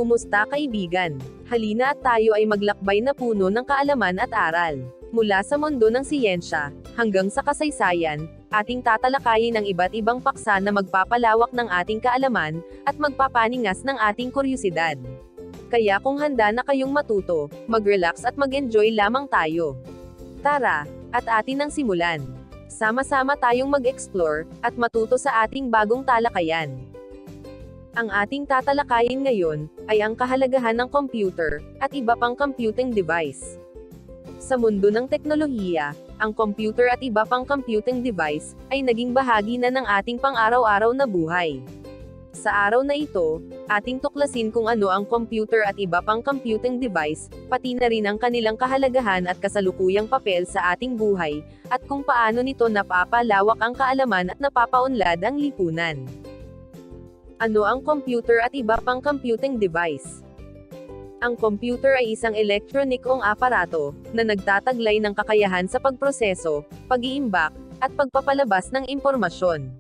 Kumusta kaibigan? Halina at tayo ay maglakbay na puno ng kaalaman at aral. Mula sa mundo ng siyensya, hanggang sa kasaysayan, ating tatalakayin ang iba't ibang paksa na magpapalawak ng ating kaalaman, at magpapaningas ng ating kuryosidad. Kaya kung handa na kayong matuto, mag-relax at mag-enjoy lamang tayo. Tara, at atin ang simulan. Sama-sama tayong mag-explore, at matuto sa ating bagong talakayan. Ang ating tatalakayin ngayon, ay ang kahalagahan ng computer, at iba pang computing device. Sa mundo ng teknolohiya, ang computer at iba pang computing device, ay naging bahagi na ng ating pang-araw-araw na buhay. Sa araw na ito, ating tuklasin kung ano ang computer at iba pang computing device, pati na rin ang kanilang kahalagahan at kasalukuyang papel sa ating buhay, at kung paano nito napapalawak ang kaalaman at napapaunlad ang lipunan. Ano ang computer at iba pang computing device? Ang computer ay isang elektronikong aparato, na nagtataglay ng kakayahan sa pagproseso, pag-iimbak, at pagpapalabas ng impormasyon.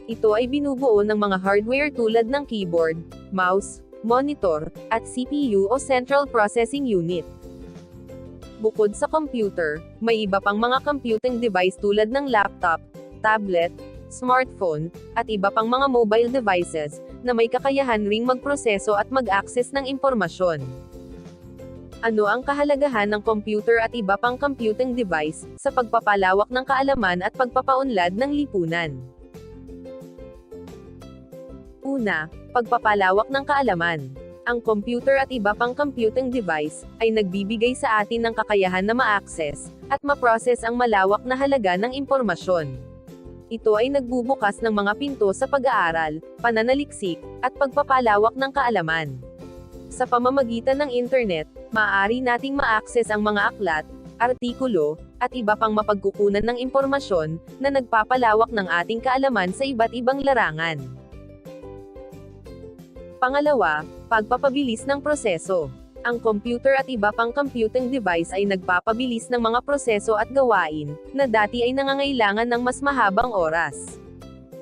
Ito ay binubuo ng mga hardware tulad ng keyboard, mouse, monitor, at CPU o Central Processing Unit. Bukod sa computer, may iba pang mga computing device tulad ng laptop, tablet, smartphone, at iba pang mga mobile devices, na may kakayahan ring magproseso at mag-access ng impormasyon. Ano ang kahalagahan ng computer at iba pang computing device, sa pagpapalawak ng kaalaman at pagpapaunlad ng lipunan? Una, pagpapalawak ng kaalaman. Ang computer at iba pang computing device, ay nagbibigay sa atin ng kakayahan na ma-access, at ma-process ang malawak na halaga ng impormasyon. Ito ay nagbubukas ng mga pinto sa pag-aaral, pananaliksik, at pagpapalawak ng kaalaman. Sa pamamagitan ng internet, maaari nating ma-access ang mga aklat, artikulo, at iba pang mapagkukunan ng impormasyon, na nagpapalawak ng ating kaalaman sa iba't ibang larangan. Pangalawa, pagpapabilis ng proseso. Ang computer at iba pang computing device ay nagpapabilis ng mga proseso at gawain, na dati ay nangangailangan ng mas mahabang oras.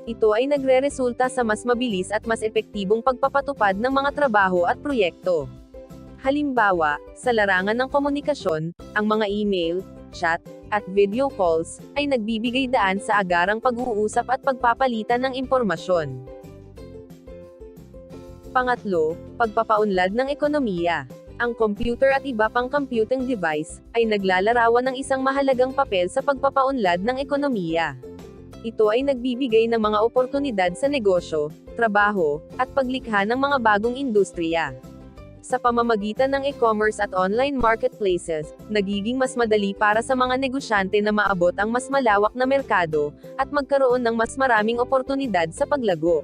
Ito ay nagreresulta sa mas mabilis at mas epektibong pagpapatupad ng mga trabaho at proyekto. Halimbawa, sa larangan ng komunikasyon, ang mga email, chat, at video calls, ay nagbibigay daan sa agarang pag-uusap at pagpapalitan ng impormasyon. Pangatlo, pagpapaunlad ng ekonomiya. Ang computer at iba pang computing device, ay naglalarawan ng isang mahalagang papel sa pagpapaunlad ng ekonomiya. Ito ay nagbibigay ng mga oportunidad sa negosyo, trabaho, at paglikha ng mga bagong industriya. Sa pamamagitan ng e-commerce at online marketplaces, nagiging mas madali para sa mga negosyante na maabot ang mas malawak na merkado, at magkaroon ng mas maraming oportunidad sa paglago.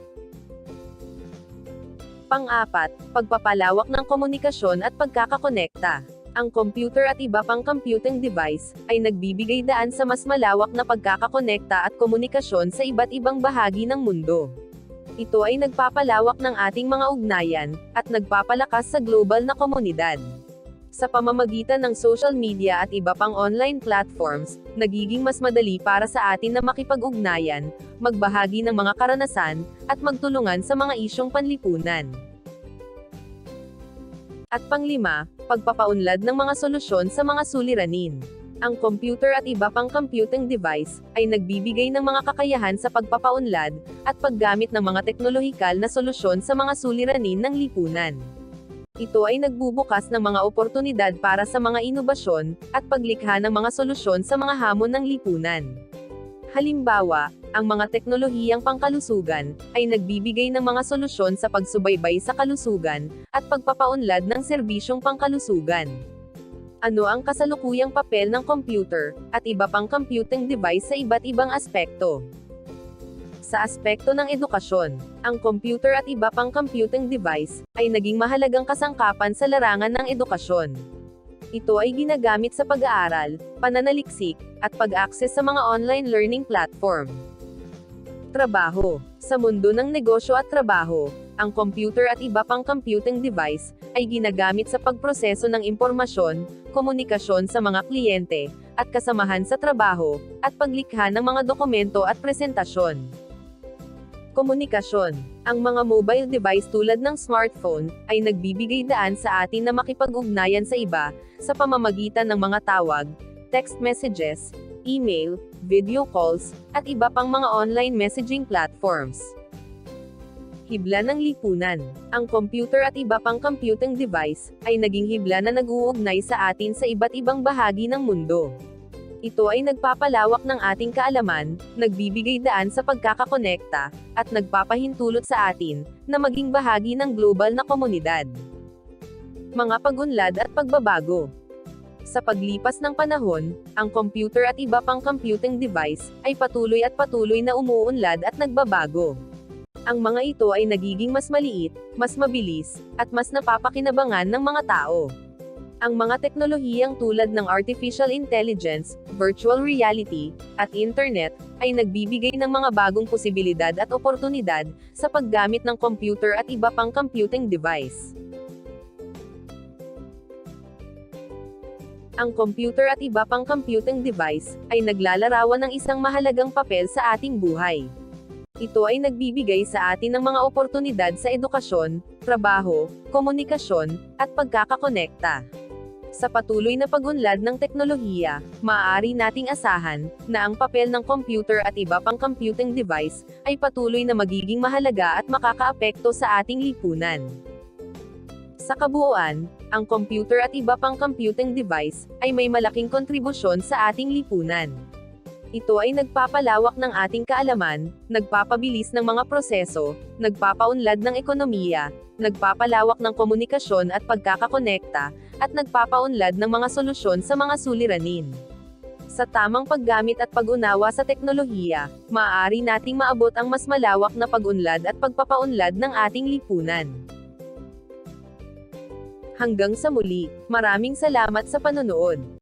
Pang-apat, pagpapalawak ng komunikasyon at pagkakakonekta. Ang computer at iba pang computing device, ay nagbibigay daan sa mas malawak na pagkakakonekta at komunikasyon sa iba't ibang bahagi ng mundo. Ito ay nagpapalawak ng ating mga ugnayan, at nagpapalakas sa global na komunidad. Sa pamamagitan ng social media at iba pang online platforms, nagiging mas madali para sa atin na makipag-ugnayan, magbahagi ng mga karanasan, at magtulungan sa mga isyong panlipunan. At panglima, pagpapaunlad ng mga solusyon sa mga suliranin. Ang computer at iba pang computing device, ay nagbibigay ng mga kakayahan sa pagpapaunlad, at paggamit ng mga teknolohikal na solusyon sa mga suliranin ng lipunan. Ito ay nagbubukas ng mga oportunidad para sa mga inobasyon, at paglikha ng mga solusyon sa mga hamon ng lipunan. Halimbawa, ang mga teknolohiyang pangkalusugan, ay nagbibigay ng mga solusyon sa pagsubaybay sa kalusugan, at pagpapaunlad ng serbisyong pangkalusugan. Ano ang kasalukuyang papel ng computer, at iba pang computing device sa iba't ibang aspekto? Sa aspekto ng edukasyon, ang computer at iba pang computing device, ay naging mahalagang kasangkapan sa larangan ng edukasyon. Ito ay ginagamit sa pag-aaral, pananaliksik, at pag-access sa mga online learning platform. Trabaho. Sa mundo ng negosyo at trabaho, ang computer at iba pang computing device, ay ginagamit sa pagproseso ng impormasyon, komunikasyon sa mga kliyente, at kasamahan sa trabaho, at paglikha ng mga dokumento at presentasyon. Komunikasyon. Ang mga mobile device tulad ng smartphone, ay nagbibigay daan sa atin na makipag-ugnayan sa iba, sa pamamagitan ng mga tawag, text messages, email, video calls, at iba pang mga online messaging platforms. Hibla ng lipunan. Ang computer at iba pang computing device, ay naging hibla na nag-uugnay sa atin sa iba't ibang bahagi ng mundo. Ito ay nagpapalawak ng ating kaalaman, nagbibigay daan sa pagkakakonekta, at nagpapahintulot sa atin, na maging bahagi ng global na komunidad. Mga pagunlad at pagbabago. Sa paglipas ng panahon, ang computer at iba pang computing device, ay patuloy na umuunlad at nagbabago. Ang mga ito ay nagiging mas maliit, mas mabilis, at mas napapakinabangan ng mga tao. Ang mga teknolohiyang tulad ng artificial intelligence, virtual reality, at internet, ay nagbibigay ng mga bagong posibilidad at oportunidad, sa paggamit ng computer at iba pang computing device. Ang computer at iba pang computing device, ay naglalarawan ng isang mahalagang papel sa ating buhay. Ito ay nagbibigay sa atin ng mga oportunidad sa edukasyon, trabaho, komunikasyon, at pagkakakonekta. Sa patuloy na pagunlad ng teknolohiya, maaari nating asahan, na ang papel ng computer at iba pang computing device, ay patuloy na magiging mahalaga at makakaapekto sa ating lipunan. Sa kabuuan, ang computer at iba pang computing device, ay may malaking kontribusyon sa ating lipunan. Ito ay nagpapalawak ng ating kaalaman, nagpapabilis ng mga proseso, nagpapaunlad ng ekonomiya, nagpapalawak ng komunikasyon at pagkakakonekta, at nagpapaunlad ng mga solusyon sa mga suliranin. Sa tamang paggamit at pag-unawa sa teknolohiya, maaari nating maabot ang mas malawak na pag-unlad at pagpapaunlad ng ating lipunan. Hanggang sa muli, maraming salamat sa panonood.